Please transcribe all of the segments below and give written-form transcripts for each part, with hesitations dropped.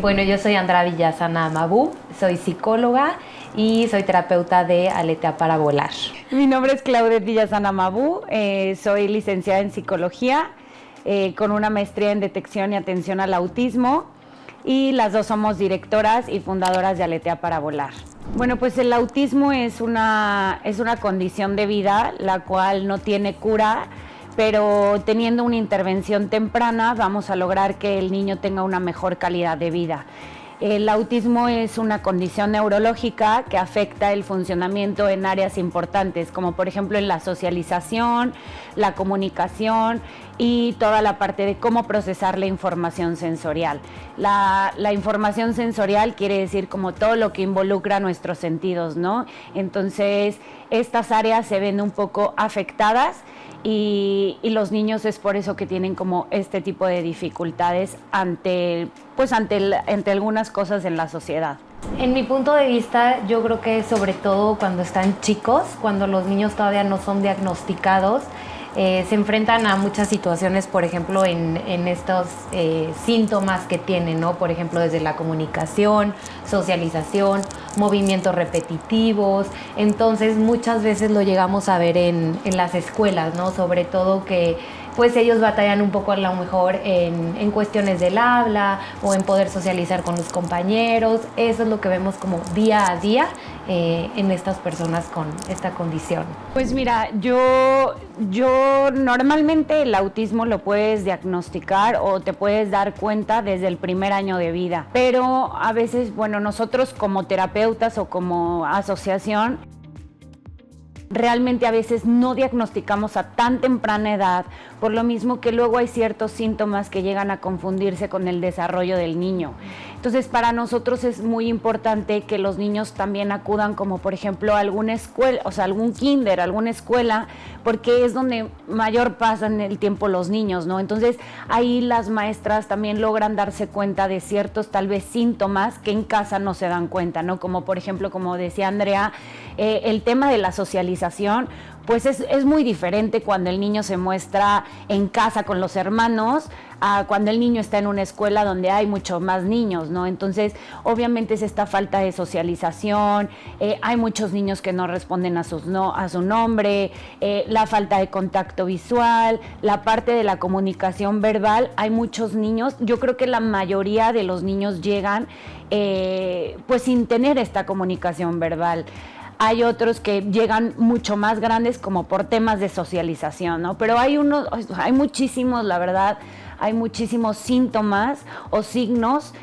Bueno, yo soy Andrea Villasana Mabú, soy psicóloga y soy terapeuta de Aletea para Volar. Mi nombre es Claudia Villasana Mabú, soy licenciada en psicología con una maestría en detección y atención al autismo, y las dos somos directoras y fundadoras de Aletea para Volar. Bueno, pues el autismo es una condición de vida la cual no tiene cura, pero teniendo una intervención temprana vamos a lograr que el niño tenga una mejor calidad de vida. El autismo es una condición neurológica que afecta el funcionamiento en áreas importantes, como por ejemplo en la socialización, la comunicación y toda la parte de cómo procesar la información sensorial. La información sensorial quiere decir como todo lo que involucra nuestros sentidos, ¿no? Entonces, estas áreas se ven un poco afectadas y los niños es por eso que tienen como este tipo de dificultades ante algunas cosas en la sociedad. En mi punto de vista, yo creo que sobre todo cuando están chicos, cuando los niños todavía no son diagnosticados, se enfrentan a muchas situaciones, por ejemplo, en estos síntomas que tienen, ¿no? Por ejemplo, desde la comunicación, socialización, movimientos repetitivos. Entonces, muchas veces lo llegamos a ver en las escuelas, ¿no? Sobre todo que pues ellos batallan un poco a lo mejor en cuestiones del habla o en poder socializar con los compañeros. Eso es lo que vemos como día a día en estas personas con esta condición. Pues mira, yo normalmente el autismo lo puedes diagnosticar o te puedes dar cuenta desde el primer año de vida, pero a veces, bueno, nosotros como terapeutas o como asociación, realmente a veces no diagnosticamos a tan temprana edad, por lo mismo que luego hay ciertos síntomas que llegan a confundirse con el desarrollo del niño. Entonces, para nosotros es muy importante que los niños también acudan, como por ejemplo a alguna escuela, o sea, algún kinder, alguna escuela, porque es donde mayor pasan el tiempo los niños, ¿no? Entonces, ahí las maestras también logran darse cuenta de ciertos, tal vez, síntomas que en casa no se dan cuenta, ¿no? Como por ejemplo, como decía Andrea, el tema de la socialización, pues es muy diferente cuando el niño se muestra en casa con los hermanos a cuando el niño está en una escuela donde hay muchos más niños, ¿no? Entonces, obviamente es esta falta de socialización, hay muchos niños que no responden a su nombre, la falta de contacto visual, la parte de la comunicación verbal. Hay muchos niños, yo creo que la mayoría de los niños llegan pues sin tener esta comunicación verbal. Hay otros que llegan mucho más grandes como por temas de socialización, ¿no? Pero hay muchísimos, la verdad, hay muchísimos síntomas o signos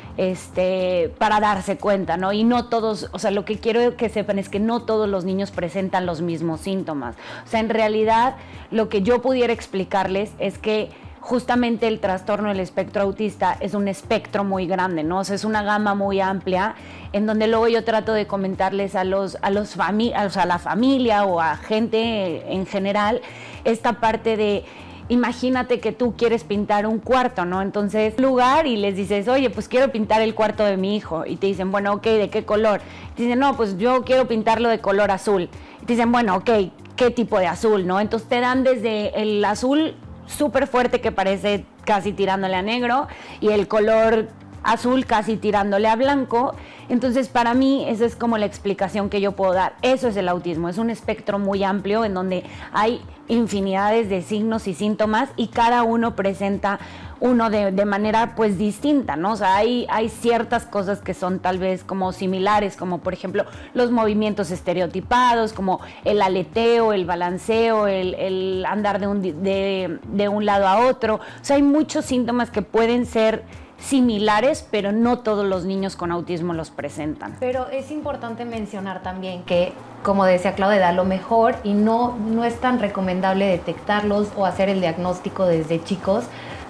para darse cuenta, ¿no? Y no todos, o sea, lo que quiero que sepan es que no todos los niños presentan los mismos síntomas. O sea, en realidad, lo que yo pudiera explicarles es que justamente el trastorno del espectro autista es un espectro muy grande, ¿no? O sea, es una gama muy amplia, en donde luego yo trato de comentarles a la familia o a gente en general esta parte de: imagínate que tú quieres pintar un cuarto, ¿no? Entonces, lugar y les dices: oye, pues quiero pintar el cuarto de mi hijo. Y te dicen: bueno, ok, ¿de qué color? Y te dicen: no, pues yo quiero pintarlo de color azul. Y te dicen: bueno, ok, ¿qué tipo de azul, no? Entonces te dan desde el azul súper fuerte que parece casi tirándole a negro y el color azul casi tirándole a blanco. Entonces, para mí esa es como la explicación que yo puedo dar. Eso es el autismo, es un espectro muy amplio en donde hay infinidades de signos y síntomas y cada uno presenta uno de manera pues distinta, ¿no? O sea, hay ciertas cosas que son tal vez como similares, como por ejemplo los movimientos estereotipados, como el aleteo, el balanceo, el andar de un lado a otro. O sea, hay muchos síntomas que pueden ser similares, pero no todos los niños con autismo los presentan. Pero es importante mencionar también que, como decía Claudia, a lo mejor y no es tan recomendable detectarlos o hacer el diagnóstico desde chicos,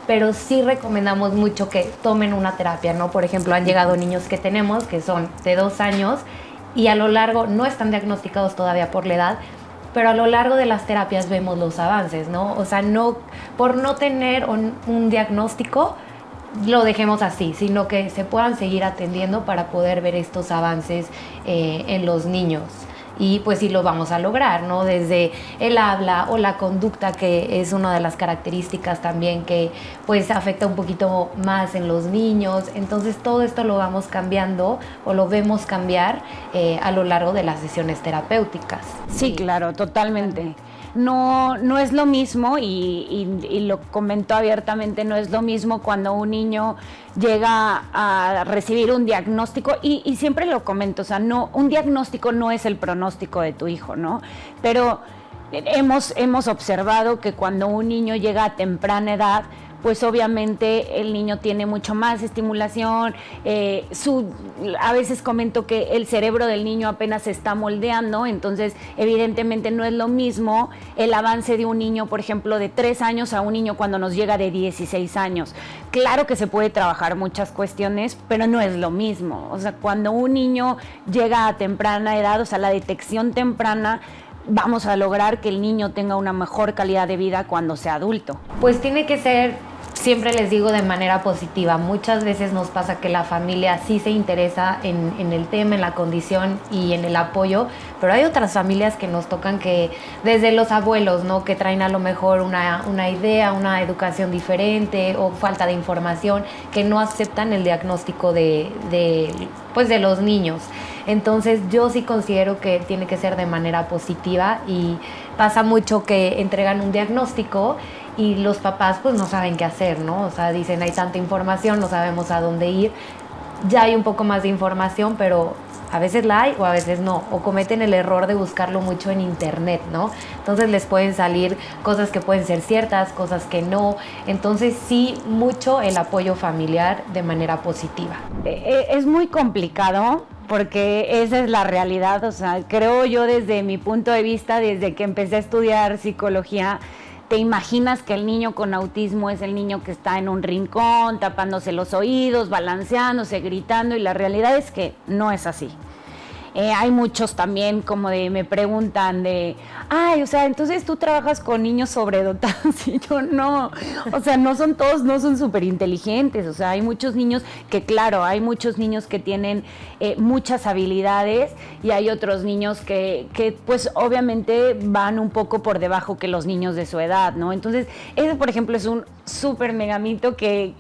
pero sí recomendamos mucho que tomen una terapia, ¿no? Por ejemplo, han llegado niños que tenemos que son de 2 años y a lo largo no están diagnosticados todavía por la edad, pero a lo largo de las terapias vemos los avances, ¿no? O sea, no por no tener un diagnóstico lo dejemos así, sino que se puedan seguir atendiendo para poder ver estos avances en los niños. y pues sí lo vamos a lograr, ¿no? Desde el habla o la conducta, que es una de las características también que pues afecta un poquito más en los niños. Entonces todo esto lo vamos cambiando o lo vemos cambiar a lo largo de las sesiones terapéuticas. Sí, claro, totalmente. No es lo mismo, y lo comento abiertamente, no es lo mismo cuando un niño llega a recibir un diagnóstico, y siempre lo comento, o sea, no, un diagnóstico no es el pronóstico de tu hijo, ¿no? Pero hemos observado que cuando un niño llega a temprana edad, pues obviamente el niño tiene mucho más estimulación, a veces comento que el cerebro del niño apenas se está moldeando, entonces evidentemente no es lo mismo el avance de un niño, por ejemplo, de 3 años a un niño cuando nos llega de 16 años. Claro que se puede trabajar muchas cuestiones, pero no es lo mismo. O sea, cuando un niño llega a temprana edad, o sea, la detección temprana, vamos a lograr que el niño tenga una mejor calidad de vida cuando sea adulto. Pues tiene que ser, siempre les digo, de manera positiva. Muchas veces nos pasa que la familia sí se interesa en el tema, en la condición y en el apoyo, pero hay otras familias que nos tocan que desde los abuelos, ¿no? Que traen a lo mejor una idea, una educación diferente o falta de información, que no aceptan el diagnóstico de los niños. Entonces yo sí considero que tiene que ser de manera positiva, y pasa mucho que entregan un diagnóstico y los papás pues no saben qué hacer, ¿no? O sea, dicen, hay tanta información, no sabemos a dónde ir. Ya hay un poco más de información, pero a veces la hay o a veces no, o cometen el error de buscarlo mucho en internet, ¿no? Entonces les pueden salir cosas que pueden ser ciertas, cosas que no. Entonces sí, mucho el apoyo familiar de manera positiva. Es muy complicado, porque esa es la realidad. O sea, creo yo, desde mi punto de vista, desde que empecé a estudiar psicología, te imaginas que el niño con autismo es el niño que está en un rincón, tapándose los oídos, balanceándose, gritando, y la realidad es que no es así. Hay muchos también como me preguntan o sea, entonces tú trabajas con niños sobredotados, y yo no, o sea, no son todos, no son súper inteligentes. O sea, hay muchos niños hay muchos niños que tienen muchas habilidades, y hay otros niños que pues obviamente van un poco por debajo que los niños de su edad, ¿no? Entonces, ese por ejemplo es un súper megamito que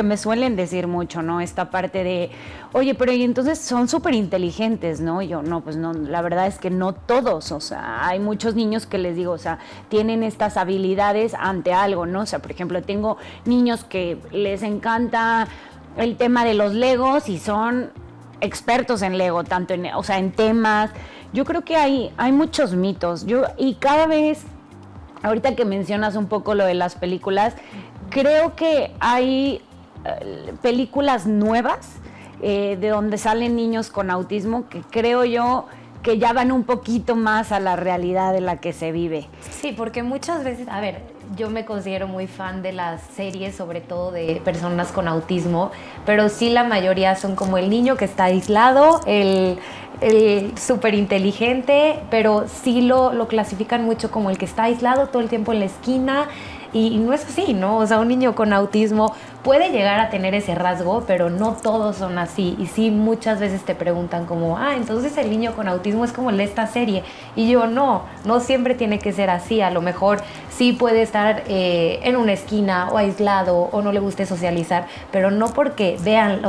me suelen decir mucho, ¿no? Esta parte de, oye, pero y entonces son súper inteligentes, ¿no? Y yo, no, pues no, la verdad es que no todos. O sea, hay muchos niños que les digo, o sea, tienen estas habilidades ante algo, ¿no? O sea, por ejemplo, tengo niños que les encanta el tema de los Legos y son expertos en Lego, tanto en temas. Yo creo que hay muchos mitos. Y cada vez, ahorita que mencionas un poco lo de las películas, creo que hay películas nuevas de donde salen niños con autismo, que creo yo que ya van un poquito más a la realidad de la que se vive. Sí, porque muchas veces, a ver, yo me considero muy fan de las series, sobre todo de personas con autismo, pero sí la mayoría son como el niño que está aislado, el súper inteligente, pero sí lo clasifican mucho como el que está aislado todo el tiempo en la esquina. Y no es así, ¿no? O sea, un niño con autismo puede llegar a tener ese rasgo, pero no todos son así. Y sí, muchas veces te preguntan como, entonces el niño con autismo es como el de esta serie. Y yo, no siempre tiene que ser así. A lo mejor sí puede estar en una esquina o aislado o no le guste socializar, pero no porque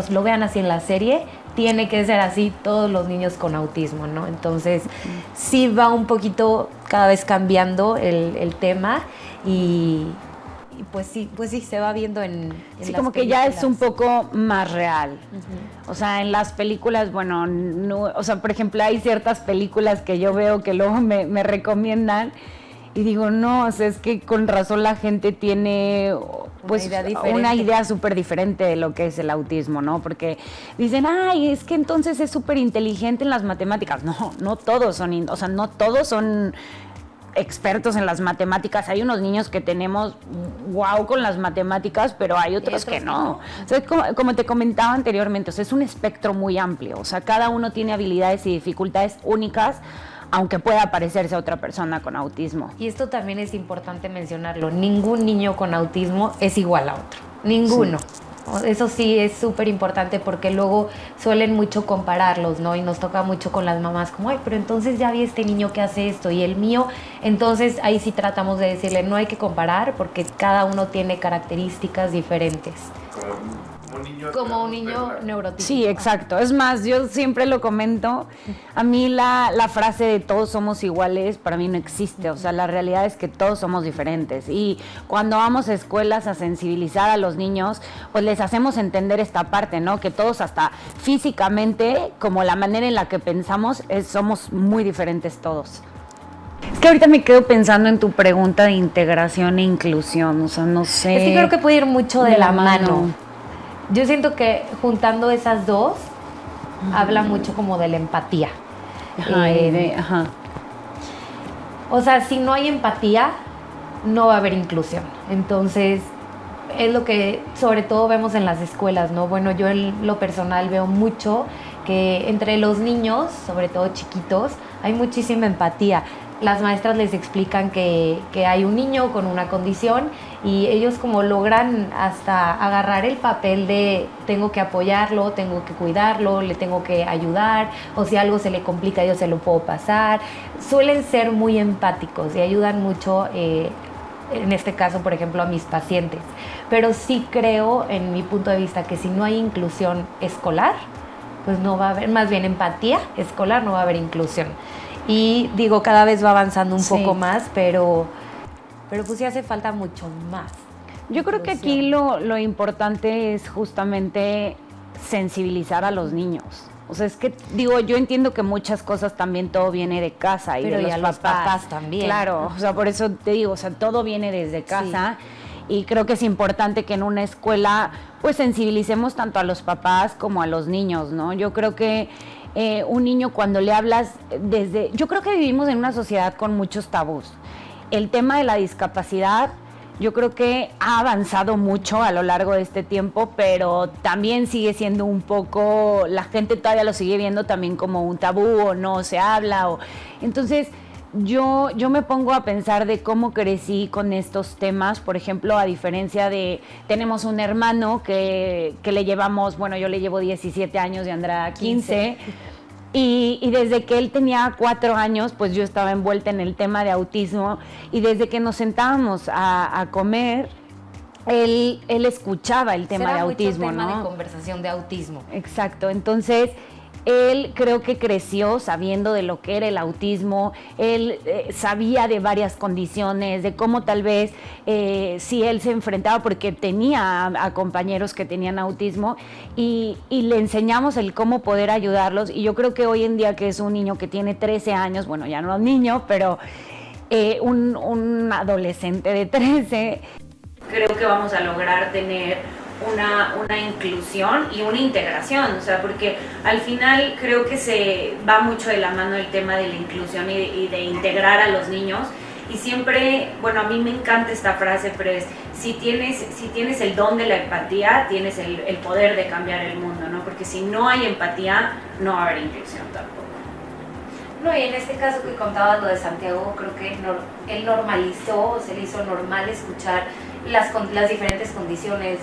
lo vean así en la serie, tiene que ser así todos los niños con autismo, ¿no? Entonces, sí va un poquito cada vez cambiando el tema. Y pues sí, se va viendo en sí, las como que películas. ya es un poco más real. Uh-huh. O sea, en las películas, bueno, no, o sea, por ejemplo, hay ciertas películas que yo veo que luego me recomiendan, y digo, no, o sea, es que con razón la gente tiene pues una idea súper diferente de lo que es el autismo, ¿no? Porque dicen, es que entonces es súper inteligente en las matemáticas. No todos son, o sea, no todos son expertos en las matemáticas. Hay unos niños que tenemos wow con las matemáticas, pero hay otros que no. O sea, como te comentaba anteriormente, o sea, es un espectro muy amplio. O sea, cada uno tiene habilidades y dificultades únicas, aunque pueda parecerse a otra persona con autismo. Y esto también es importante mencionarlo. Ningún niño con autismo es igual a otro. Ninguno. Sí. Eso sí es súper importante porque luego suelen mucho compararlos, ¿no? Y nos toca mucho con las mamás como, ay, pero entonces ya vi este niño que hace esto y el mío. Entonces ahí sí tratamos de decirle, no hay que comparar porque cada uno tiene características diferentes. Como un niño neurotípico. Sí, exacto. Es más, yo siempre lo comento. A mí la frase de todos somos iguales para mí no existe. O sea, la realidad es que todos somos diferentes. Y cuando vamos a escuelas a sensibilizar a los niños, pues les hacemos entender esta parte, ¿no? Que todos hasta físicamente, como la manera en la que pensamos, somos muy diferentes todos. Es que ahorita me quedo pensando en tu pregunta de integración e inclusión. O sea, no sé. Es que creo que puede ir mucho de la mano. Yo siento que juntando esas dos, habla mucho como de la empatía. Ajá. O sea, si no hay empatía, no va a haber inclusión. Entonces, es lo que sobre todo vemos en las escuelas, ¿no? Bueno, yo en lo personal veo mucho que entre los niños, sobre todo chiquitos, hay muchísima empatía. Las maestras les explican que hay un niño con una condición y ellos como logran hasta agarrar el papel de tengo que apoyarlo, tengo que cuidarlo, le tengo que ayudar, o si algo se le complica yo se lo puedo pasar. Suelen ser muy empáticos y ayudan mucho, en este caso, por ejemplo, a mis pacientes. Pero sí creo, en mi punto de vista, que si no hay inclusión escolar, pues no va a haber, más bien empatía escolar, no va a haber inclusión. Y digo, cada vez va avanzando un poco más, pero pues sí hace falta mucho más. Yo creo que aquí lo importante es justamente sensibilizar a los niños. O sea, es que, digo, yo entiendo que muchas cosas también todo viene de casa y pero de los papás también. Claro, o sea, por eso te digo, o sea, todo viene desde casa. Sí. Y creo que es importante que en una escuela pues sensibilicemos tanto a los papás como a los niños, ¿no? Yo creo que un niño cuando le hablas yo creo que vivimos en una sociedad con muchos tabús. El tema de la discapacidad yo creo que ha avanzado mucho a lo largo de este tiempo, pero también sigue siendo un poco, la gente todavía lo sigue viendo también como un tabú o no se habla. Entonces yo me pongo a pensar de cómo crecí con estos temas, por ejemplo, a diferencia de, tenemos un hermano que le llevamos, bueno, yo le llevo 17 años y Andrea 15. Y desde que él tenía 4 años, pues yo estaba envuelta en el tema de autismo y desde que nos sentábamos a comer, él escuchaba el tema de autismo, mucho tema ¿no? de conversación de autismo. Exacto, entonces él creo que creció sabiendo de lo que era el autismo, él sabía de varias condiciones, de cómo tal vez si él se enfrentaba, porque tenía a compañeros que tenían autismo y le enseñamos el cómo poder ayudarlos. Y yo creo que hoy en día, que es un niño que tiene 13 años, bueno, ya no es niño, pero un adolescente de 13, creo que vamos a lograr tener una inclusión y una integración, o sea, porque al final creo que se va mucho de la mano el tema de la inclusión y de integrar a los niños. Y siempre, bueno, a mí me encanta esta frase, pero es, si tienes el don de la empatía, tienes el poder de cambiar el mundo, ¿no? Porque si no hay empatía, no va a haber inclusión tampoco. No, y en este caso que contabas lo de Santiago, creo que él normalizó, se le hizo normal escuchar las diferentes condiciones,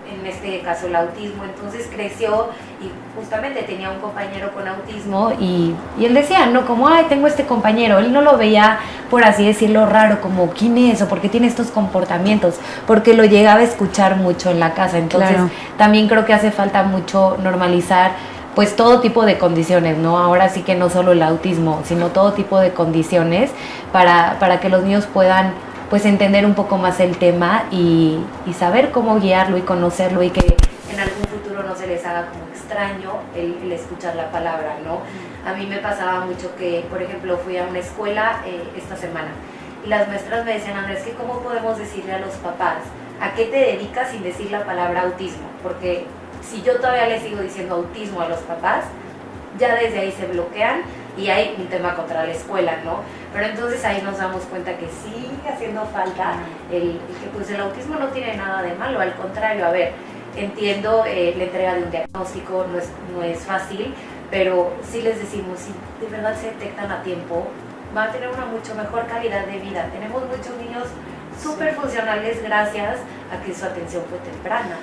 en este caso el autismo. Entonces creció y justamente tenía un compañero con autismo y él decía, no, como, ay, tengo este compañero. Él no lo veía, por así decirlo, raro, como, ¿quién es? O ¿por qué tiene estos comportamientos? Porque lo llegaba a escuchar mucho en la casa. Entonces, claro, también creo que hace falta mucho normalizar pues todo tipo de condiciones, ¿no? Ahora sí que no solo el autismo, sino todo tipo de condiciones para que los niños puedan pues entender un poco más el tema y saber cómo guiarlo y conocerlo, y que en algún futuro no se les haga como extraño el escuchar la palabra, ¿no? A mí me pasaba mucho que, por ejemplo, fui a una escuela esta semana y las maestras me decían, Andrés, que ¿cómo podemos decirle a los papás a qué te dedicas sin decir la palabra autismo? Porque si yo todavía les sigo diciendo autismo a los papás, ya desde ahí se bloquean y hay un tema contra la escuela, ¿no? Pero entonces ahí nos damos cuenta que sigue haciendo falta que pues el autismo no tiene nada de malo, al contrario. A ver, entiendo la entrega de un diagnóstico, no es fácil, pero sí les decimos, si de verdad se detectan a tiempo, van a tener una mucho mejor calidad de vida. Tenemos muchos niños súper funcionales gracias a que su atención fue temprana.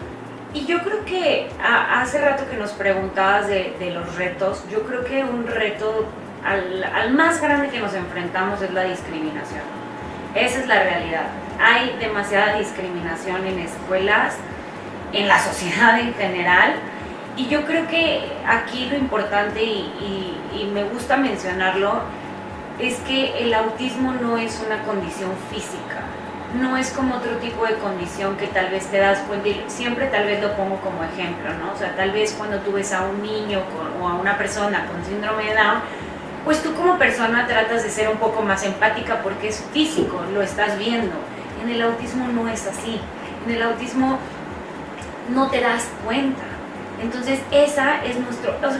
Y yo creo que hace rato que nos preguntabas de los retos, yo creo que un reto al más grande que nos enfrentamos es la discriminación. Esa es la realidad. Hay demasiada discriminación en escuelas, en la sociedad en general, y yo creo que aquí lo importante, y me gusta mencionarlo, es que el autismo no es una condición física. No es como otro tipo de condición que tal vez te das cuenta, y siempre tal vez lo pongo como ejemplo, ¿no? O sea, tal vez cuando tú ves a un niño o a una persona con síndrome de Down, pues tú como persona tratas de ser un poco más empática porque es físico, lo estás viendo. En el autismo no es así. En el autismo no te das cuenta. Entonces esa es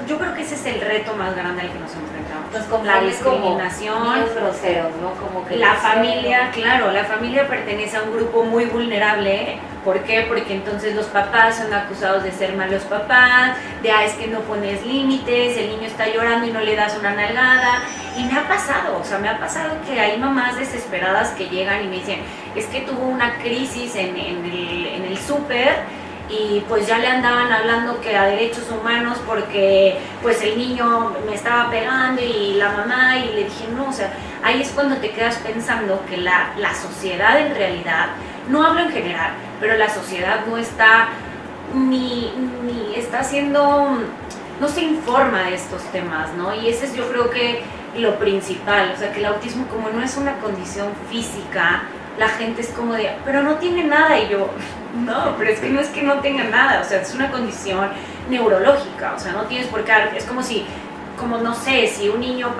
yo creo que ese es el reto más grande al que nos enfrentamos. Entonces, como la discriminación, niños groseros, ¿no? Como que la familia, claro, la familia pertenece a un grupo muy vulnerable. ¿Por qué? Porque entonces los papás son acusados de ser malos papás, de es que no pones límites, el niño está llorando y no le das una nalgada. Y me ha pasado, que hay mamás desesperadas que llegan y me dicen, es que tuvo una crisis en el súper, y pues ya le andaban hablando que a derechos humanos porque pues el niño me estaba pegando y la mamá, y le dije no, o sea, ahí es cuando te quedas pensando que la sociedad en realidad, no hablo en general, pero la sociedad no está ni está haciendo, no se informa de estos temas, ¿no? Y ese es yo creo que lo principal, o sea, que el autismo como no es una condición física, la gente es como de, pero no tiene nada, y yo, no, pero es que no tenga nada, o sea, es una condición neurológica, o sea, no tienes por qué, es como no sé, si un niño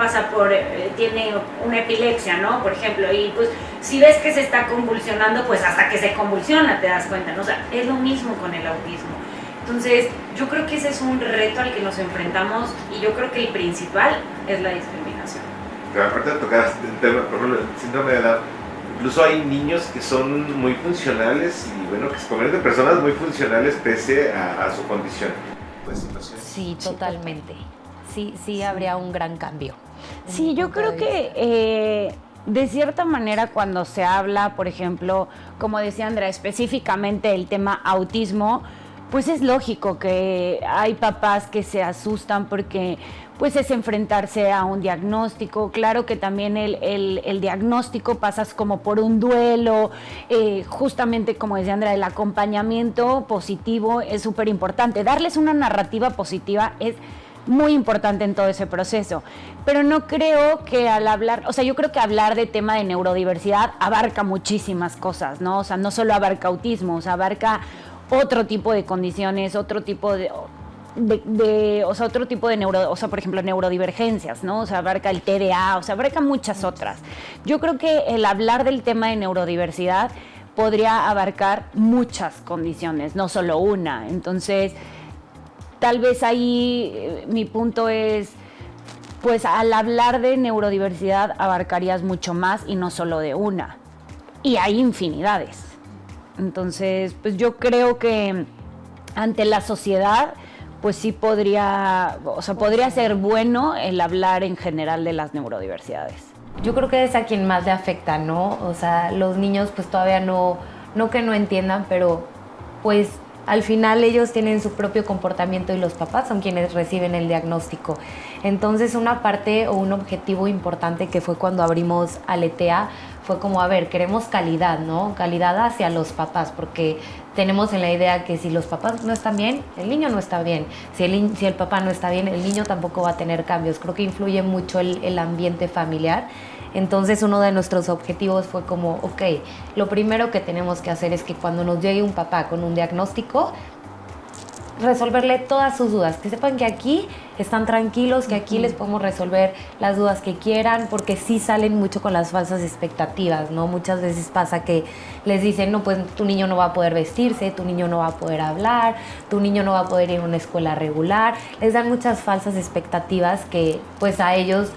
tiene una epilepsia, ¿no? Por ejemplo, y pues si ves que se está convulsionando, pues hasta que se convulsiona te das cuenta, ¿no? O sea, es lo mismo con el autismo. Entonces, yo creo que ese es un reto al que nos enfrentamos, y yo creo que el principal es la discriminación. Pero aparte de tocar el tema, por ejemplo, el síndrome de Down, incluso hay niños que son muy funcionales y bueno, que se convierten en personas muy funcionales pese a su condición. Pues, sí, totalmente. Sí, habría un gran cambio. Sí, yo creo que de cierta manera cuando se habla, por ejemplo, como decía Andrea, específicamente el tema autismo, pues es lógico que hay papás que se asustan porque pues es enfrentarse a un diagnóstico. Claro que también el diagnóstico pasas como por un duelo, justamente como decía Andrea, el acompañamiento positivo es súper importante. Darles una narrativa positiva es muy importante en todo ese proceso, pero no creo que al hablar, o sea, yo creo que hablar de tema de neurodiversidad abarca muchísimas cosas, ¿no? O sea, no solo abarca autismo, o sea, abarca otro tipo de condiciones, otro tipo de o sea, por ejemplo, neurodivergencias, ¿no? O sea, abarca el TDA, o sea, abarca muchas otras. Yo creo que el hablar del tema de neurodiversidad podría abarcar muchas condiciones, no solo una. Entonces, tal vez ahí mi punto es, pues al hablar de neurodiversidad abarcarías mucho más y no solo de una. Y hay infinidades. Entonces, pues yo creo que ante la sociedad, pues sí podría ser bueno el hablar en general de las neurodiversidades. Yo creo que es a quien más le afecta, ¿no? O sea, los niños pues todavía no que no entiendan, pero pues al final ellos tienen su propio comportamiento y los papás son quienes reciben el diagnóstico. Entonces una parte o un objetivo importante que fue cuando abrimos Aletea fue como, a ver, queremos calidad, ¿no? Calidad hacia los papás, porque tenemos en la idea que si los papás no están bien, el niño no está bien. Si el papá no está bien, el niño tampoco va a tener cambios. Creo que influye mucho el ambiente familiar. Entonces uno de nuestros objetivos fue como, ok, lo primero que tenemos que hacer es que cuando nos llegue un papá con un diagnóstico, resolverle todas sus dudas, que sepan que aquí están tranquilos, que aquí les podemos resolver las dudas que quieran, porque sí salen mucho con las falsas expectativas, ¿no? Muchas veces pasa que les dicen, no, pues tu niño no va a poder vestirse, tu niño no va a poder hablar, tu niño no va a poder ir a una escuela regular. Les dan muchas falsas expectativas que pues a ellos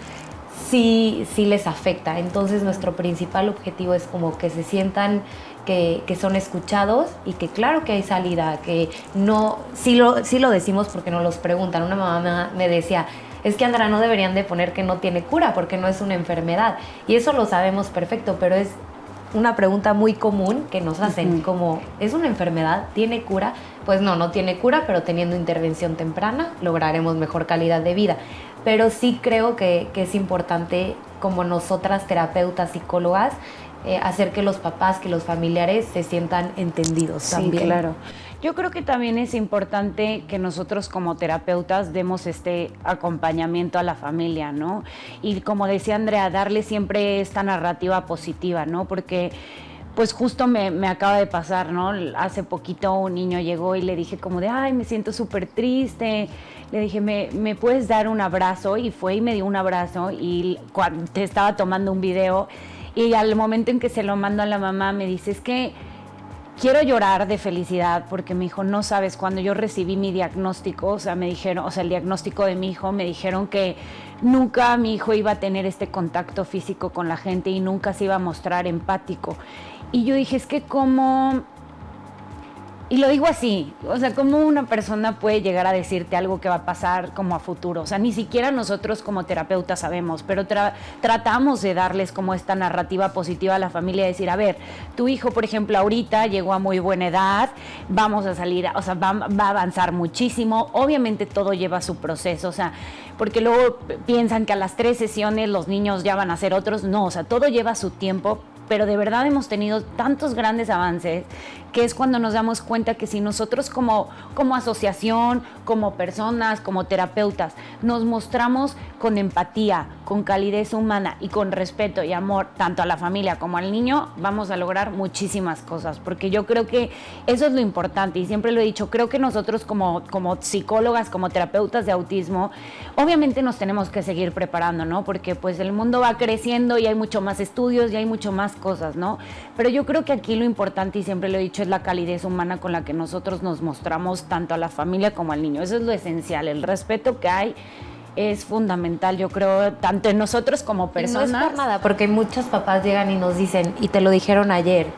sí les afecta. Entonces nuestro principal objetivo es como que se sientan que son escuchados y que claro que hay salida, que no, sí lo decimos porque nos los preguntan. Una mamá me decía, es que Andrea, no deberían de poner que no tiene cura porque no es una enfermedad, y eso lo sabemos perfecto, pero es una pregunta muy común que nos hacen, como, ¿es una enfermedad? ¿Tiene cura? Pues no tiene cura, pero teniendo intervención temprana lograremos mejor calidad de vida. Pero sí creo que es importante, como nosotras terapeutas, psicólogas, hacer que los papás, que los familiares se sientan entendidos también. Sí, claro. Yo creo que también es importante que nosotros como terapeutas demos este acompañamiento a la familia, ¿no? Y como decía Andrea, darle siempre esta narrativa positiva, ¿no? Porque pues justo me acaba de pasar, ¿no? Hace poquito un niño llegó y le dije como de, ay, me siento súper triste. Le dije, ¿me puedes dar un abrazo? Y fue y me dio un abrazo y cuando te estaba tomando un video y al momento en que se lo mando a la mamá me dice, es que quiero llorar de felicidad porque me dijo, no sabes, cuando yo recibí mi diagnóstico, o sea, me dijeron, o sea, el diagnóstico de mi hijo, me dijeron que nunca mi hijo iba a tener este contacto físico con la gente y nunca se iba a mostrar empático. Y yo dije, es que cómo... Y lo digo así, o sea, ¿cómo una persona puede llegar a decirte algo que va a pasar como a futuro? O sea, ni siquiera nosotros como terapeutas sabemos, pero tratamos de darles como esta narrativa positiva a la familia, decir, a ver, tu hijo, por ejemplo, ahorita llegó a muy buena edad, vamos a salir, o sea, va a avanzar muchísimo, obviamente todo lleva su proceso, o sea, porque luego piensan que a las 3 sesiones los niños ya van a ser otros, no, o sea, todo lleva su tiempo, pero de verdad hemos tenido tantos grandes avances que es cuando nos damos cuenta que si nosotros como asociación, como personas, como terapeutas, nos mostramos con empatía, con calidez humana y con respeto y amor tanto a la familia como al niño, vamos a lograr muchísimas cosas, porque yo creo que eso es lo importante y siempre lo he dicho, creo que nosotros como psicólogas, como terapeutas de autismo, obviamente nos tenemos que seguir preparando, ¿no? Porque pues el mundo va creciendo y hay mucho más estudios y hay mucho más cosas, ¿no? Pero yo creo que aquí lo importante, y siempre lo he dicho, es la calidez humana con la que nosotros nos mostramos tanto a la familia como al niño. Eso es lo esencial, el respeto que hay es fundamental, yo creo, tanto en nosotros como personas. Y no es por nada, porque muchos papás llegan y nos dicen, y te lo dijeron ayer,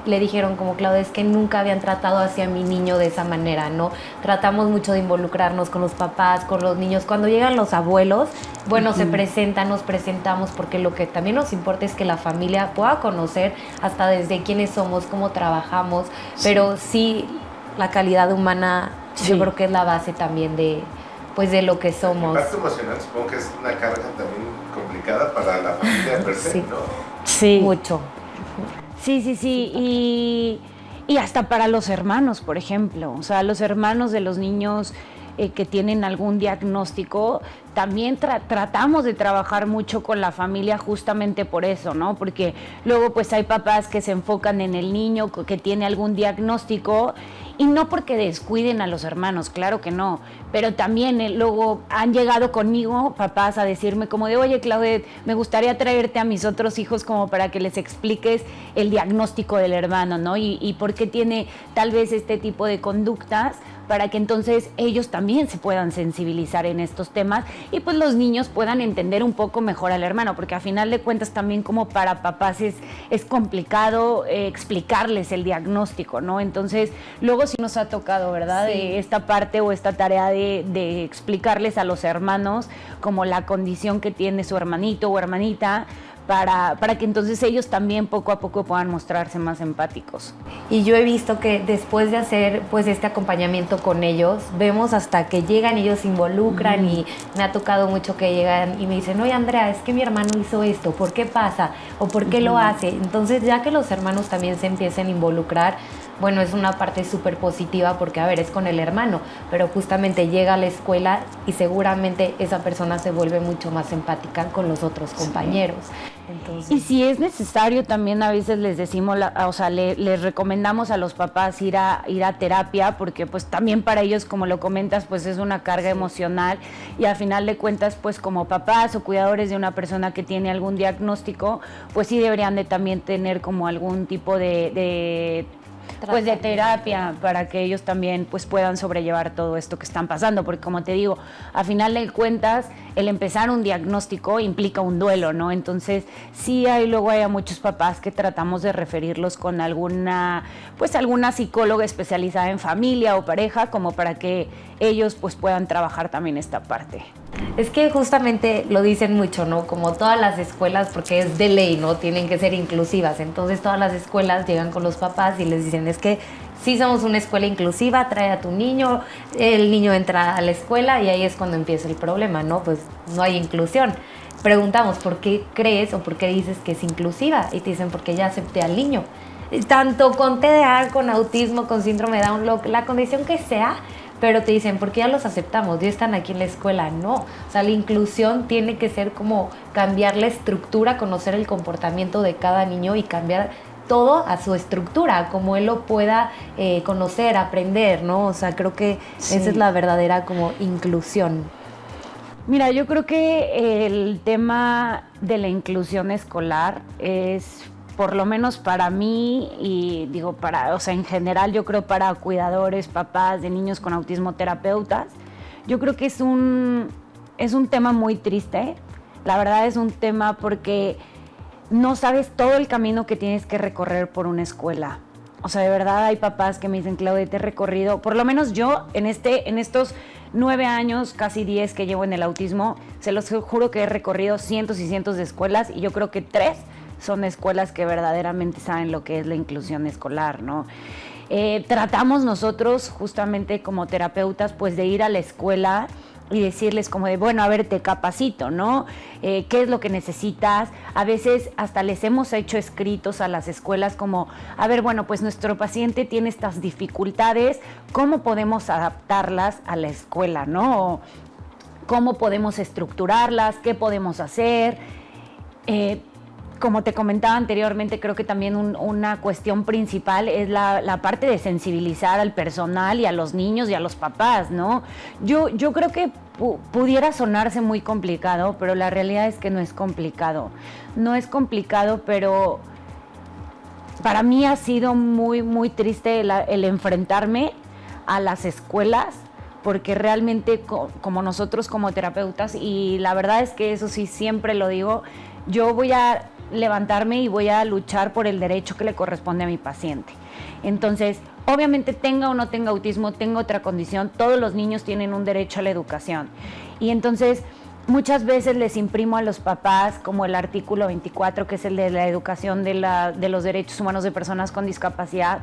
le dijeron como, Claudia, es que nunca habían tratado hacia mi niño de esa manera, ¿no? Tratamos mucho de involucrarnos con los papás, con los niños. Cuando llegan los abuelos, bueno, se presentan, nos presentamos, porque lo que también nos importa es que la familia pueda conocer hasta desde quiénes somos, cómo trabajamos, pero sí, la calidad humana, yo creo que es la base también de lo que somos. El impacto emocional supongo que es una carga también complicada para la familia per se, Sí. ¿no? Sí. Mucho. Sí. Y hasta para los hermanos, por ejemplo. O sea, los hermanos de los niños que tienen algún diagnóstico, también tratamos de trabajar mucho con la familia justamente por eso, ¿no? Porque luego pues hay papás que se enfocan en el niño que tiene algún diagnóstico y no porque descuiden a los hermanos, claro que no, pero también luego han llegado conmigo papás a decirme como de, oye Claudette, me gustaría traerte a mis otros hijos como para que les expliques el diagnóstico del hermano, ¿no? Y por qué tiene tal vez este tipo de conductas, para que entonces ellos también se puedan sensibilizar en estos temas y pues los niños puedan entender un poco mejor al hermano, porque a final de cuentas también como para papás es complicado explicarles el diagnóstico, ¿no? Entonces luego sí nos ha tocado, ¿verdad? Sí. Esta parte o esta tarea de explicarles a los hermanos como la condición que tiene su hermanito o hermanita, para que entonces ellos también poco a poco puedan mostrarse más empáticos. Y yo he visto que después de hacer pues este acompañamiento con ellos, vemos hasta que llegan, ellos se involucran y me ha tocado mucho que llegan y me dicen, oye Andrea, es que mi hermano hizo esto, ¿por qué pasa? ¿O por qué lo hace? Entonces ya que los hermanos también se empiecen a involucrar, bueno, es una parte súper positiva porque, a ver, es con el hermano, pero justamente llega a la escuela y seguramente esa persona se vuelve mucho más empática con los otros compañeros. Entonces, y si es necesario, también a veces les decimos, les recomendamos a los papás ir a terapia, porque pues también para ellos, como lo comentas, pues es una carga emocional y al final de cuentas, pues como papás o cuidadores de una persona que tiene algún diagnóstico, pues sí deberían de también tener como algún tipo de terapia para que ellos también pues puedan sobrellevar todo esto que están pasando, porque como te digo, a final de cuentas el empezar un diagnóstico implica un duelo, ¿no? Entonces sí luego hay a muchos papás que tratamos de referirlos con alguna psicóloga especializada en familia o pareja, como para que ellos pues puedan trabajar también esta parte. Es que justamente lo dicen mucho, ¿no? Como todas las escuelas, porque es de ley, ¿no? Tienen que ser inclusivas. Entonces todas las escuelas llegan con los papás y les dicen, es que sí somos una escuela inclusiva, trae a tu niño, el niño entra a la escuela y ahí es cuando empieza el problema, ¿no? Pues no hay inclusión. Preguntamos, ¿por qué crees o por qué dices que es inclusiva? Y te dicen, porque ya acepté al niño. Tanto con TDA, con autismo, con síndrome de Down, la condición que sea, pero te dicen, porque ya los aceptamos, ya están aquí en la escuela. No, o sea, la inclusión tiene que ser como cambiar la estructura, conocer el comportamiento de cada niño y cambiar todo a su estructura, como él lo pueda conocer, aprender, ¿no? O sea, creo que esa es la verdadera como inclusión. Mira, yo creo que el tema de la inclusión escolar es, por lo menos para mí, y digo o sea, en general yo creo para cuidadores, papás de niños con autismo, terapeutas, yo creo que es un tema muy triste. La verdad es un tema porque no sabes todo el camino que tienes que recorrer por una escuela. O sea, de verdad hay papás que me dicen, Claudia, te he recorrido, por lo menos yo en estos 9 años, casi 10 que llevo en el autismo, se los juro que he recorrido cientos y cientos de escuelas y yo creo que 3 son escuelas que verdaderamente saben lo que es la inclusión escolar, ¿no? Tratamos nosotros justamente como terapeutas pues de ir a la escuela y decirles como de, bueno, a ver, te capacito, ¿no? ¿Qué es lo que necesitas? A veces hasta les hemos hecho escritos a las escuelas como, a ver, bueno, pues nuestro paciente tiene estas dificultades, ¿cómo podemos adaptarlas a la escuela, ¿no? ¿Cómo podemos estructurarlas? ¿Qué podemos hacer? Como te comentaba anteriormente, creo que también una cuestión principal es la parte de sensibilizar al personal y a los niños y a los papás, ¿no? Yo creo que pudiera sonarse muy complicado, pero la realidad es que no es complicado. No es complicado, pero para mí ha sido muy, muy triste el enfrentarme a las escuelas, porque realmente como nosotros como terapeutas, y la verdad es que eso sí siempre lo digo, yo voy a levantarme y voy a luchar por el derecho que le corresponde a mi paciente. Entonces, obviamente tenga o no tenga autismo, tenga otra condición, todos los niños tienen un derecho a la educación. Y entonces, muchas veces les imprimo a los papás como el artículo 24, que es el de la educación de los derechos humanos de personas con discapacidad,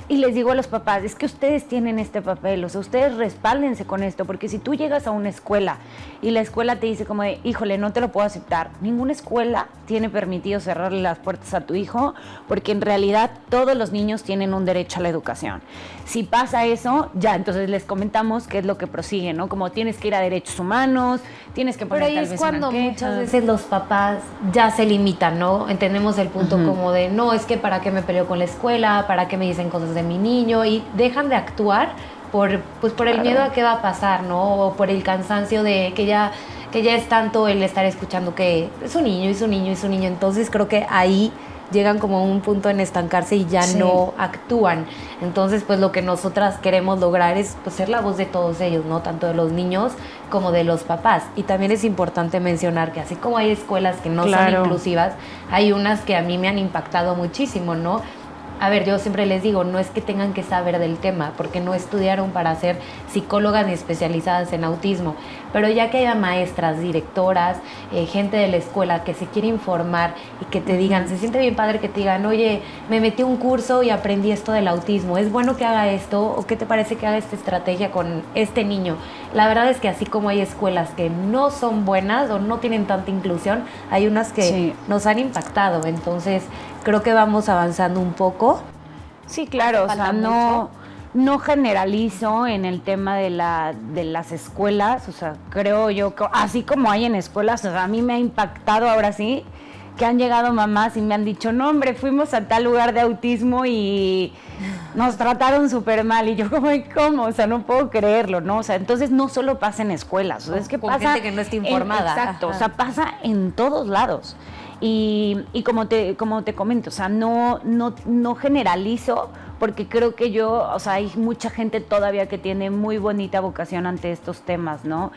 y les digo a los papás, es que ustedes tienen este papel, o sea, ustedes respáldense con esto, porque si tú llegas a una escuela y la escuela te dice como de, híjole, no te lo puedo aceptar, ninguna escuela tiene permitido cerrarle las puertas a tu hijo, porque en realidad todos los niños tienen un derecho a la educación. Si pasa eso, ya, entonces les comentamos qué es lo que prosigue, ¿no? Como tienes que ir a derechos humanos, tienes que poner tal vez una queja. Pero ahí es cuando muchas veces los papás ya se limitan, ¿no? Entendemos el punto como de, no, es que para qué me peleo con la escuela, para qué me dicen cosas de mi niño, y dejan de actuar por el miedo a qué va a pasar, ¿no? O por el cansancio de que ya es tanto el estar escuchando que es un niño, es un niño, es un niño. Entonces creo que ahí llegan como a un punto en estancarse y ya no actúan. Entonces, pues lo que nosotras queremos lograr es pues, ser la voz de todos ellos, ¿no? Tanto de los niños como de los papás. Y también es importante mencionar que así como hay escuelas que no son inclusivas, hay unas que a mí me han impactado muchísimo, ¿no? A ver, yo siempre les digo, no es que tengan que saber del tema, porque no estudiaron para ser psicólogas ni especializadas en autismo, pero ya que haya maestras, directoras, gente de la escuela que se quiere informar y que te digan, se siente bien padre que te digan, oye, me metí a un curso y aprendí esto del autismo, ¿es bueno que haga esto? ¿O qué te parece que haga esta estrategia con este niño? La verdad es que así como hay escuelas que no son buenas o no tienen tanta inclusión, hay unas que nos han impactado, entonces creo que vamos avanzando un poco. Sí, claro, o sea, no generalizo en el tema de las escuelas, o sea, creo yo que así como hay en escuelas, o sea, a mí me ha impactado ahora sí que han llegado mamás y me han dicho, no hombre, fuimos a tal lugar de autismo y nos trataron súper mal, y yo como, ¿cómo? O sea, no puedo creerlo, ¿no? O sea, entonces no solo pasa en escuelas, o sea, es que con pasa gente que no está informada. Exacto, o sea, pasa en todos lados. Y como te comento, o sea, no generalizo, porque creo que o sea, hay mucha gente todavía que tiene muy bonita vocación ante estos temas, ¿no?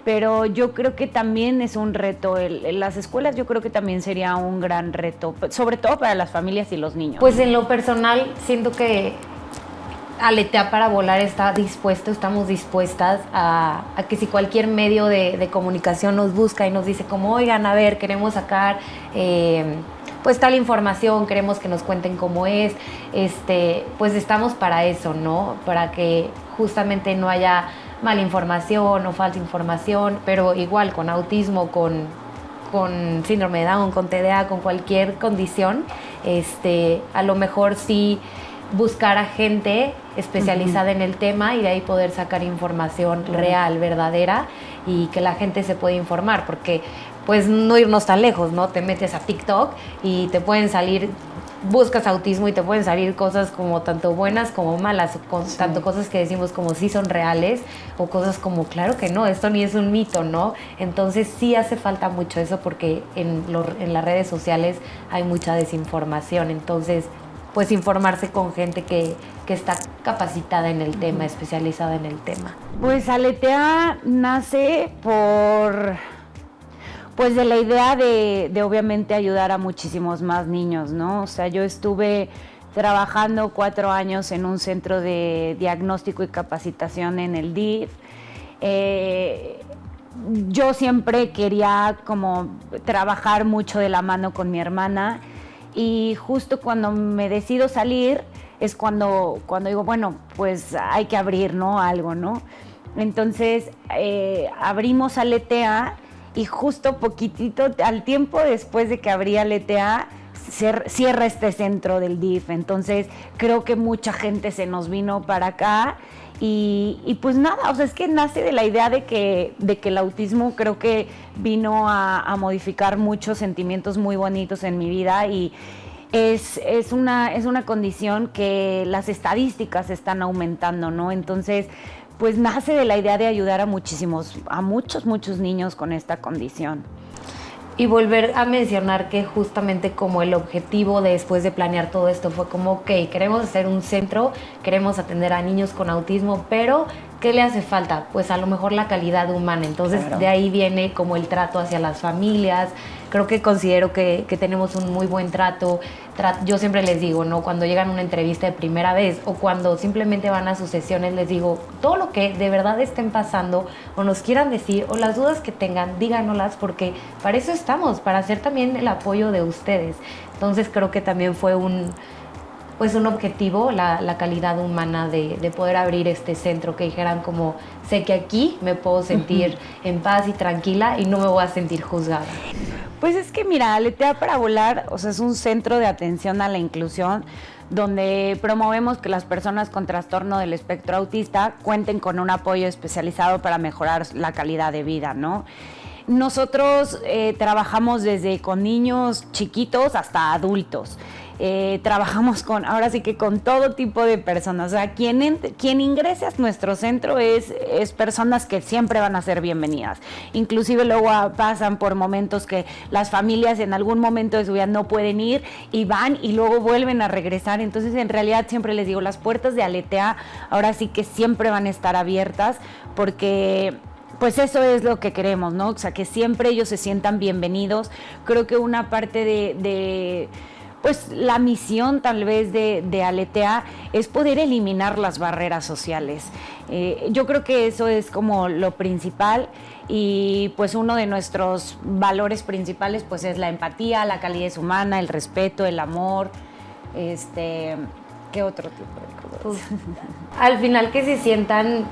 Pero yo creo que también es un reto, las escuelas yo creo que también sería un gran reto, sobre todo para las familias y los niños. Pues en lo personal siento que Aletea para Volar estamos dispuestas a que si cualquier medio de comunicación nos busca y nos dice como, oigan, a ver, queremos sacar pues tal información, queremos que nos cuenten cómo es, pues estamos para eso, ¿no? Para que justamente no haya mala información o falsa información, pero igual con autismo, con síndrome de Down, con TDA, con cualquier condición, a lo mejor sí buscar a gente especializada en el tema y de ahí poder sacar información real, verdadera, y que la gente se pueda informar, porque pues no irnos tan lejos, ¿no? Te metes a TikTok y te pueden salir, buscas autismo y te pueden salir cosas como tanto buenas como malas, tanto cosas que decimos como sí son reales o cosas como claro que no, esto ni es un mito, ¿no? Entonces sí hace falta mucho eso porque en las redes sociales hay mucha desinformación, entonces pues informarse con gente que está capacitada en el tema, especializada en el tema. Pues Aletea nace pues de la idea de obviamente ayudar a muchísimos más niños, ¿no? O sea, yo estuve trabajando 4 años en un centro de diagnóstico y capacitación en el DIF. Yo siempre quería como trabajar mucho de la mano con mi hermana y justo cuando me decido salir es cuando digo, bueno, pues hay que abrir, ¿no? Algo, ¿no? Entonces abrimos Aletea y justo poquitito al tiempo después de que abrí Aletea cierra este centro del DIF. Entonces creo que mucha gente se nos vino para acá y pues nada, o sea, es que nace de la idea de que el autismo creo que vino a modificar muchos sentimientos muy bonitos en mi vida y es una condición que las estadísticas están aumentando, ¿no? Entonces, pues nace de la idea de ayudar a muchos niños con esta condición. Y volver a mencionar que justamente como el objetivo después de planear todo esto fue como, ok, queremos hacer un centro, queremos atender a niños con autismo, pero ¿qué le hace falta? Pues a lo mejor la calidad humana. Entonces claro, de ahí viene como el trato hacia las familias. Creo que considero que tenemos un muy buen trato. Yo siempre les digo, ¿no? Cuando llegan a una entrevista de primera vez o cuando simplemente van a sus sesiones, les digo, todo lo que de verdad estén pasando o nos quieran decir o las dudas que tengan, díganoslas porque para eso estamos, para hacer también el apoyo de ustedes. Entonces creo que también fue un objetivo, la calidad humana de poder abrir este centro, que dijeran como, sé que aquí me puedo sentir en paz y tranquila y no me voy a sentir juzgada. Pues es que mira, Aletea para Volar, o sea, es un centro de atención a la inclusión donde promovemos que las personas con trastorno del espectro autista cuenten con un apoyo especializado para mejorar la calidad de vida, ¿no? Nosotros trabajamos desde con niños chiquitos hasta adultos. Trabajamos ahora sí que con todo tipo de personas. O sea, quien ingrese a nuestro centro es personas que siempre van a ser bienvenidas. Inclusive luego pasan por momentos que las familias en algún momento de su vida no pueden ir y van y luego vuelven a regresar. Entonces, en realidad siempre les digo, las puertas de Aletea ahora sí que siempre van a estar abiertas porque pues eso es lo que queremos, ¿no? O sea, que siempre ellos se sientan bienvenidos. Creo que una parte de pues la misión tal vez de Aletea es poder eliminar las barreras sociales. Yo creo que eso es como lo principal y pues uno de nuestros valores principales pues es la empatía, la calidez humana, el respeto, el amor, ¿qué otro tipo de cosas? Pues, al final que se sientan,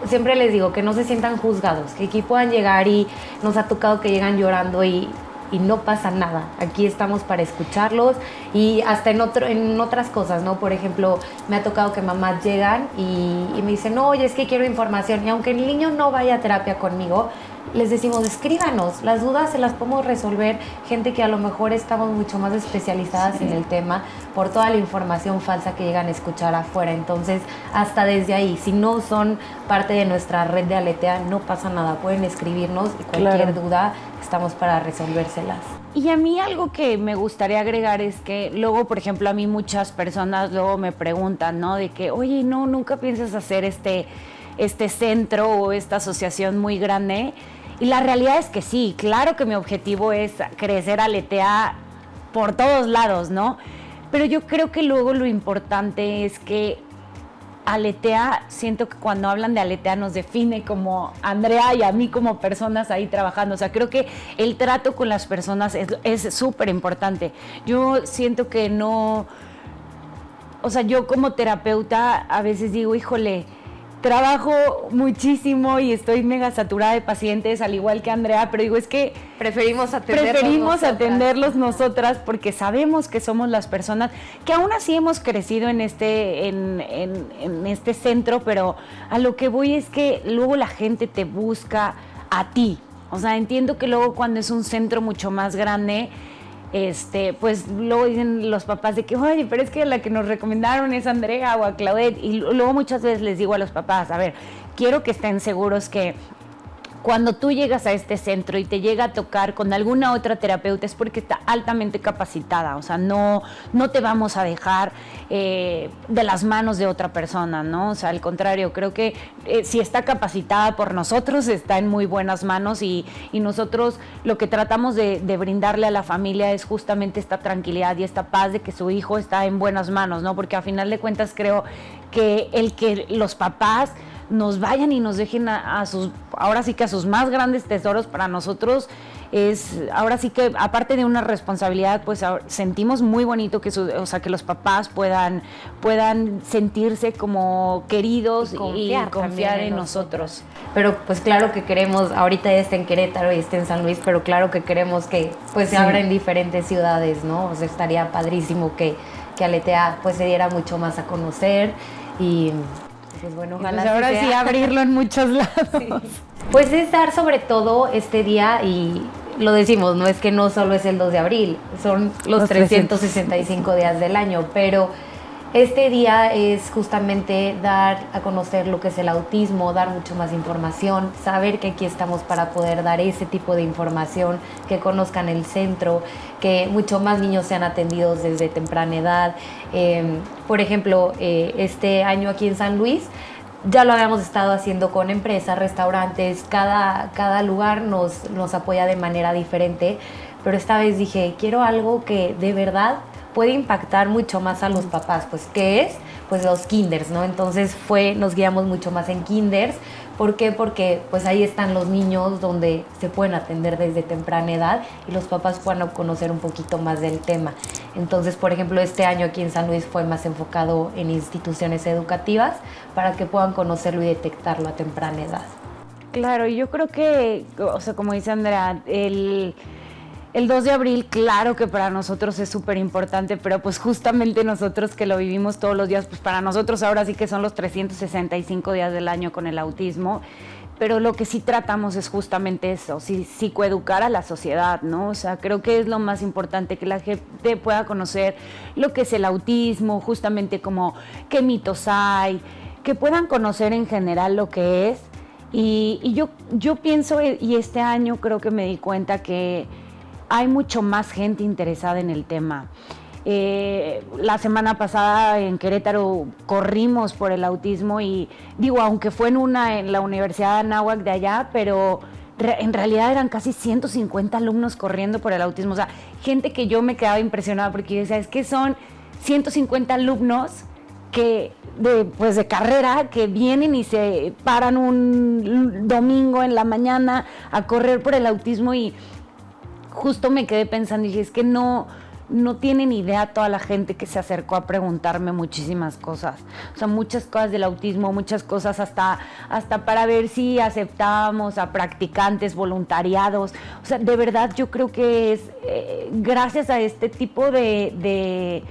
siempre les digo que no se sientan juzgados, que aquí puedan llegar y nos ha tocado que llegan llorando y no pasa nada. Aquí estamos para escucharlos y hasta en otras cosas, ¿no? Por ejemplo, me ha tocado que mamás llegan y me dicen, no, oye, es que quiero información. Y aunque el niño no vaya a terapia conmigo, les decimos, escríbanos, las dudas se las podemos resolver. Gente que a lo mejor estamos mucho más especializadas en el tema por toda la información falsa que llegan a escuchar afuera. Entonces, hasta desde ahí, si no son parte de nuestra red de Aletea, no pasa nada. Pueden escribirnos y cualquier duda estamos para resolvérselas. Y a mí algo que me gustaría agregar es que luego, por ejemplo, a mí muchas personas luego me preguntan, ¿no? De que, oye, no, nunca piensas hacer este centro o esta asociación muy grande. Y la realidad es que sí, claro que mi objetivo es crecer Aletea por todos lados, ¿no? Pero yo creo que luego lo importante es que Aletea, siento que cuando hablan de Aletea nos define como Andrea y a mí como personas ahí trabajando. O sea, creo que el trato con las personas es súper importante. Yo siento que no... O sea, yo como terapeuta a veces digo, híjole, trabajo muchísimo y estoy mega saturada de pacientes, al igual que Andrea, pero digo, es que preferimos atenderlos nosotras porque sabemos que somos las personas que aún así hemos crecido en este centro, pero a lo que voy es que luego la gente te busca a ti. O sea, entiendo que luego cuando es un centro mucho más grande, pues luego dicen los papás de que, oye, pero es que la que nos recomendaron es Andrea o a Claudette, y luego muchas veces les digo a los papás, a ver, quiero que estén seguros que cuando tú llegas a este centro y te llega a tocar con alguna otra terapeuta es porque está altamente capacitada, o sea, no te vamos a dejar de las manos de otra persona, ¿no? O sea, al contrario, creo que si está capacitada por nosotros, está en muy buenas manos y nosotros lo que tratamos de brindarle a la familia es justamente esta tranquilidad y esta paz de que su hijo está en buenas manos, ¿no? Porque a final de cuentas creo que el que los papás nos vayan y nos dejen ahora sí que a sus más grandes tesoros para nosotros es, ahora sí que aparte de una responsabilidad, pues sentimos muy bonito que que los papás puedan sentirse como queridos y confiar en nosotros. Pero pues claro que queremos, ahorita ya está en Querétaro y está en San Luis, pero claro que queremos que pues se abra en diferentes ciudades, ¿no? O sea, estaría padrísimo que Aletea pues se diera mucho más a conocer y... Pues bueno, ojalá pues ahora sí abrirlo en muchos lados. Sí. Pues es dar sobre todo este día y lo decimos, no es que no solo es el 2 de abril, son los 365 días del año, pero este día es justamente dar a conocer lo que es el autismo, dar mucho más información, saber que aquí estamos para poder dar ese tipo de información, que conozcan el centro, que mucho más niños sean atendidos desde temprana edad. Por ejemplo, este año aquí en San Luis, ya lo habíamos estado haciendo con empresas, restaurantes, cada lugar nos apoya de manera diferente, pero esta vez dije, quiero algo que de verdad puede impactar mucho más a los papás, pues ¿qué es? Pues los kinders, ¿no? Entonces nos guiamos mucho más en kinders. ¿Por qué? Porque pues ahí están los niños donde se pueden atender desde temprana edad y los papás puedan conocer un poquito más del tema. Entonces, por ejemplo, este año aquí en San Luis fue más enfocado en instituciones educativas para que puedan conocerlo y detectarlo a temprana edad. Claro, yo creo que, o sea, como dice Andrea, el 2 de abril, claro que para nosotros es súper importante, pero pues justamente nosotros que lo vivimos todos los días, pues para nosotros ahora sí que son los 365 días del año con el autismo, pero lo que sí tratamos es justamente eso, psicoeducar a la sociedad, ¿no? O sea, creo que es lo más importante, que la gente pueda conocer lo que es el autismo, justamente como qué mitos hay, que puedan conocer en general lo que es, y yo pienso, y este año creo que me di cuenta que hay mucho más gente interesada en el tema. La semana pasada en Querétaro corrimos por el autismo y digo, aunque fue en la Universidad de Anáhuac de allá, pero en realidad eran casi 150 alumnos corriendo por el autismo. O sea, gente que yo me quedaba impresionada porque yo decía, es que son 150 alumnos de carrera que vienen y se paran un domingo en la mañana a correr por el autismo y justo me quedé pensando y dije, es que no tienen idea toda la gente que se acercó a preguntarme muchísimas cosas. O sea, muchas cosas del autismo, muchas cosas hasta para ver si aceptábamos a practicantes, voluntariados. O sea, de verdad yo creo que es gracias a este tipo de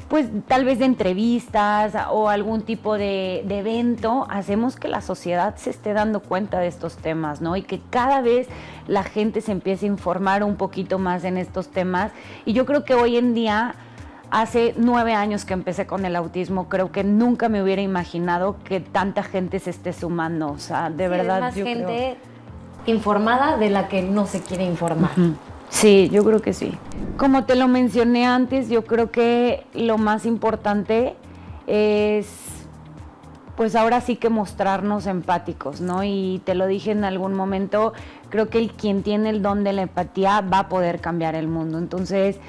pues tal vez de entrevistas o algún tipo de evento, hacemos que la sociedad se esté dando cuenta de estos temas, ¿no? Y que cada vez la gente se empiece a informar un poquito más en estos temas. Y yo creo que hoy en día, hace 9 años que empecé con el autismo, creo que nunca me hubiera imaginado que tanta gente se esté sumando. O sea, de verdad, es más gente informada de la que no se quiere informar. Uh-huh. Sí, yo creo que sí. Como te lo mencioné antes, yo creo que lo más importante es, pues ahora sí que mostrarnos empáticos, ¿no? Y te lo dije en algún momento, creo que quien tiene el don de la empatía va a poder cambiar el mundo. Entonces,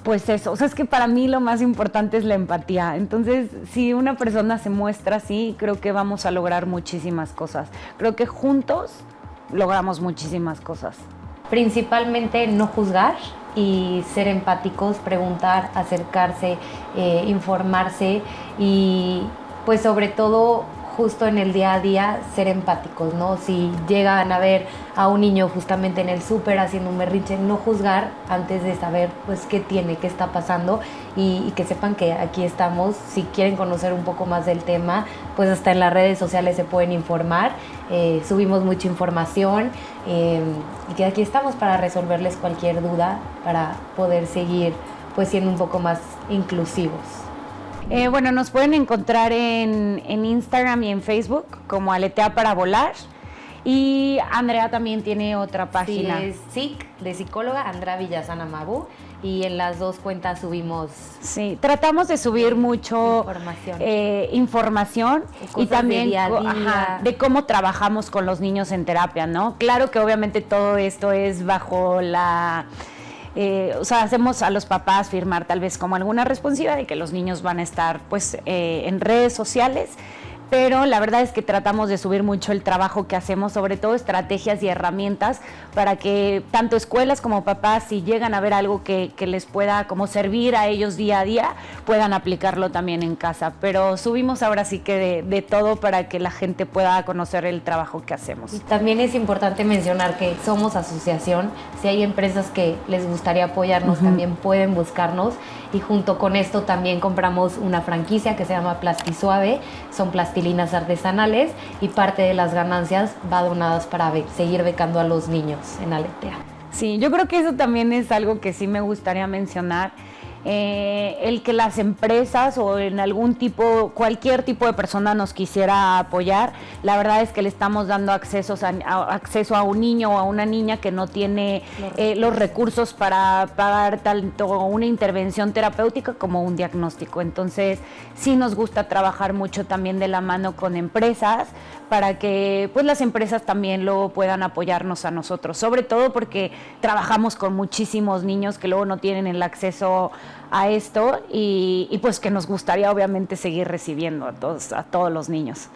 Pues eso, o sea, es que para mí lo más importante es la empatía. Entonces, si una persona se muestra así, creo que vamos a lograr muchísimas cosas. Creo que juntos logramos muchísimas cosas. Principalmente no juzgar y ser empáticos, preguntar, acercarse, informarse y pues sobre todo justo en el día a día ser empáticos, ¿no? Si llegan a ver a un niño justamente en el súper haciendo un berrinche, no juzgar antes de saber pues qué tiene, qué está pasando y que sepan que aquí estamos. Si quieren conocer un poco más del tema, pues hasta en las redes sociales se pueden informar, subimos mucha información y que aquí estamos para resolverles cualquier duda, para poder seguir pues siendo un poco más inclusivos. Bueno, nos pueden encontrar en Instagram y en Facebook como Aletea para Volar. Y Andrea también tiene otra página. Sí, es SIC, de psicóloga, Andrea Villazana Mabu. Y en las dos cuentas subimos... Sí, tratamos de subir mucho información y también día a día. De cómo trabajamos con los niños en terapia, ¿no? Claro que obviamente todo esto es bajo la... o sea, hacemos a los papás firmar tal vez como alguna responsabilidad de que los niños van a estar pues en redes sociales, pero la verdad es que tratamos de subir mucho el trabajo que hacemos, sobre todo estrategias y herramientas para que tanto escuelas como papás, si llegan a ver algo que les pueda como servir a ellos día a día, puedan aplicarlo también en casa. Pero subimos ahora sí que de todo para que la gente pueda conocer el trabajo que hacemos. Y también es importante mencionar que somos asociación. Si hay empresas que les gustaría apoyarnos, también pueden buscarnos. Y junto con esto también compramos una franquicia que se llama Plastisuave. Son plastilinas artesanales y parte de las ganancias va donadas para seguir becando a los niños en Aletea. Sí, yo creo que eso también es algo que sí me gustaría mencionar. El que las empresas o en cualquier tipo de persona nos quisiera apoyar, la verdad es que le estamos dando acceso a un niño o a una niña que no tiene los recursos para pagar tanto una intervención terapéutica como un diagnóstico. Entonces sí nos gusta trabajar mucho también de la mano con empresas para que pues las empresas también luego puedan apoyarnos a nosotros, sobre todo porque trabajamos con muchísimos niños que luego no tienen el acceso a esto y pues que nos gustaría obviamente seguir recibiendo a todos los niños.